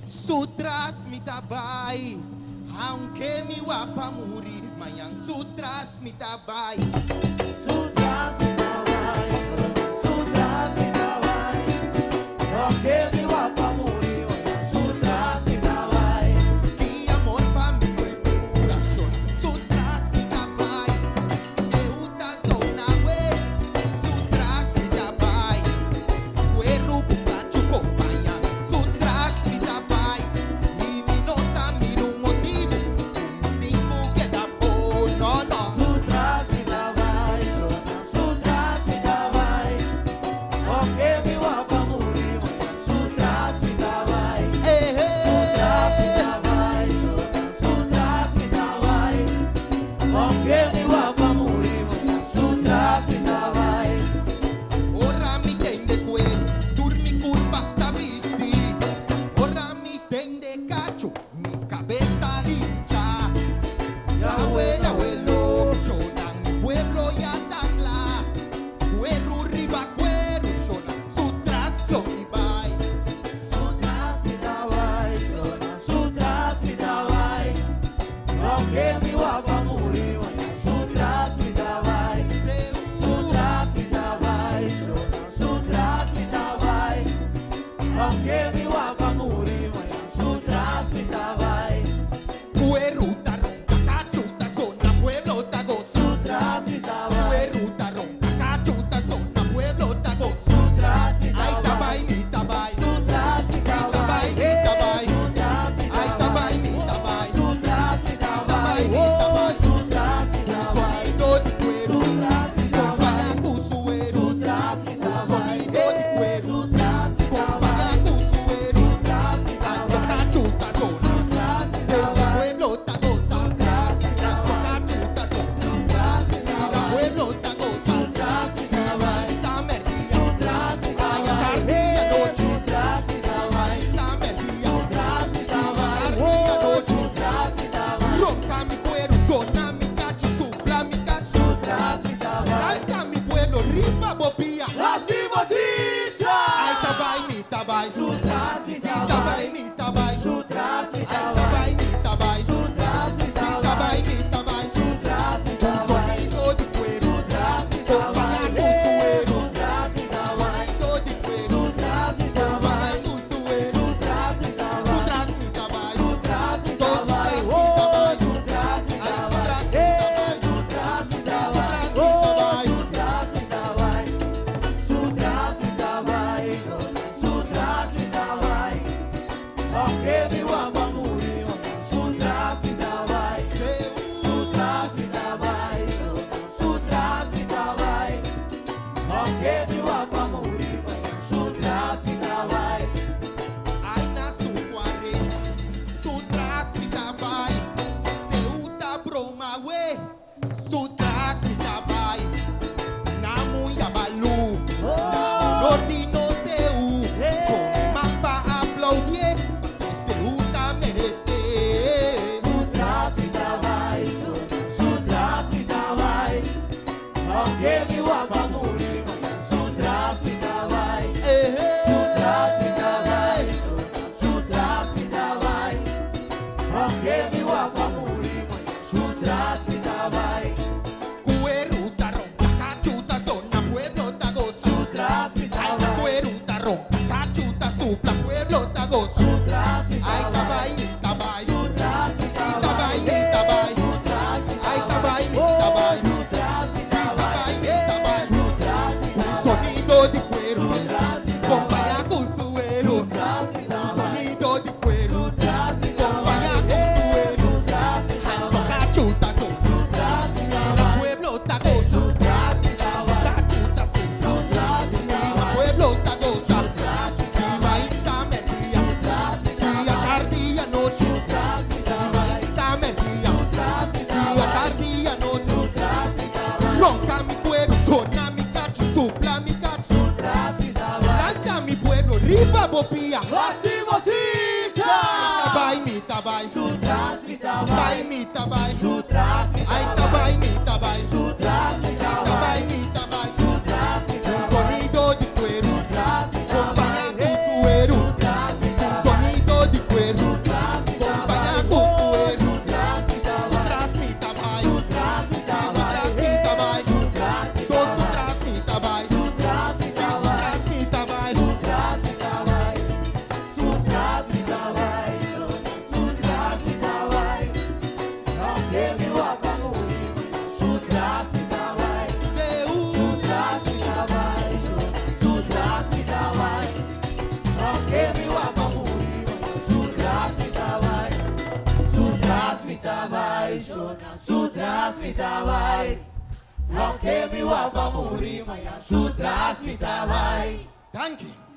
Sutras mitabai, aunque mi guapa muri, mañana sutras mitabai. Sutras mitabai, sutras mitabai, aunque mi guapa muri, mañana sutras mitabai. Que amor pa mi coração, sutras mitabai. Ceuta zona we, sutras mitabai. Cuero cucacho companhia, sutras mitabai. E me nota mira motivo, digo que dá bom, no. Sutras mitabai, sutras mitabai, aunque mi guapa muri, mañana sutras mitabai. Sutras mitabai, sutras mitabai, aunque mi guapa muri, mañana sutras mitabai. Ora mi tende cuero, turmi curva ta visti. Ora mi tende cacho, mi cabeza hincha. Ya buena abuelo, sonan mi pueblo y atacla. Cuero riba cuero, sonan sutras lo mi bai. Sutras mitabai, sutras mitabai, aunque mi guapa muri, mañana sutras mitabai. Sutras mitabai, sutras mitabai, aunque mi guapa muri, mañana sutras mitabai. Cuero ta ronca, cachuta zona, pueblo ta gozo. Sutras mitabai, Cuero ta ronca, cachuta zona, pueblo ta gozo. sutras Ay mitabai, tabai, mi tabai. sutras Tabai, mitabai, mi tabai. sutras Ay tabai, mi tabai. sutras mitabai, Tabai, sutras mitabai, Sonido de cuero, sutras mitabai, compañía con suero. sutras mitabai, Sonido de cuero, sutras compañía mitabai, con suero. sutras Tanto mitabai, cachuta zona, sutras del mitabai, pueblo ta goza. Tanto cachuta zona, sutras del mitabai, pueblo ta goza. sutras Si mitabai, ta merdia, sutras ay a mitabai, tarde y a noche. sutras mitabai, Ay ta merdia, sutras mitabai, tarde y a noche. sutras mitabai, Ronca mi cuero, zona mi cacho, supla mi cacho. sutras mitabai. Canta mi pueblo, riba bopía. Assim botica! Ay tabai, mi tabai. Sutras Si mitabai, tabai, mi tabai. sutras Ay mitabai, tabai, mi tabai. sutras Si mitabai, tabai, mi tabai. sutras mitabai, Sonido de cuero, sutras compañía mitabai, con suero. sutras mitabai, Sonido de cuero, sutras compañía mitabai, con suero. sutras mitabai, Sutras mi tabai. sutras Dos mitabai, sutras mi tabai. sutras Ay mitabai, sutras mi tabai. sutras mitabai, Sutras mi tabai. sutras mitabai, sutras mitabai, sutras mitabai, aunque mi guapa muri, sutras mitabai, sutras mitabai, sutras mitabai, aunque mi guapa muri, sutras mitabai. Ay na suquare, sutras mi tabai. Ceuta broma we, sutras mi tabai. Namu yabalu, namu nordino seu. Come mapa aplaudie, mas Ceuta merece. Sutras mitabai, sutras mitabai, aunque mi guapa muri, sutras mitabai. Sutras mitabai, sutras mitabai, aunque mi guapa muri, sutras mitabai. Cuero ta ronca, cachuta zona, pueblo ta goza. Sutras Ay mitabai, cuero ta ronca, cachuta supla, pueblo ta goza. sutras Ay mitabai, tabai, mi tabai. sutras Tabai, mi tabai. sutras Ay mitabai, tabai, mi tabai. sutras Tabai, mi tabai. sutras mitabai, Sonido de cuero, compañía con suero. sutras mitabai, Sonido de cuero, sutras compañía mitabai, con suero. sutras Tanto mitabai, cachuta son, sutras mitabai, pueblo ta goza. sutras mitabai, Cachuta son, sutras mitabai, pueblo ta goza. sutras Si va y ta merdia, si a tarde y a noche. Si va y ta merdia, si a tarde y a noche. Ronca mi cuero, zona mi cacho, supla mi cacho. sutras mitabai. Canta mi pueblo, riba bopía. Assim botica! Tabai, mi tabai. Sutras mitabai, Tabai, mi tabai. sutras Ay mitabai, tabai, mi tabai. sutras mitabai, Tabai, mi tabai. sutras mitabai, Sonido de cuero, sutras compañía mitabai, con Shona sutras mitawai. Aunque mi wapa muri maya sutras mitawai. Thank you.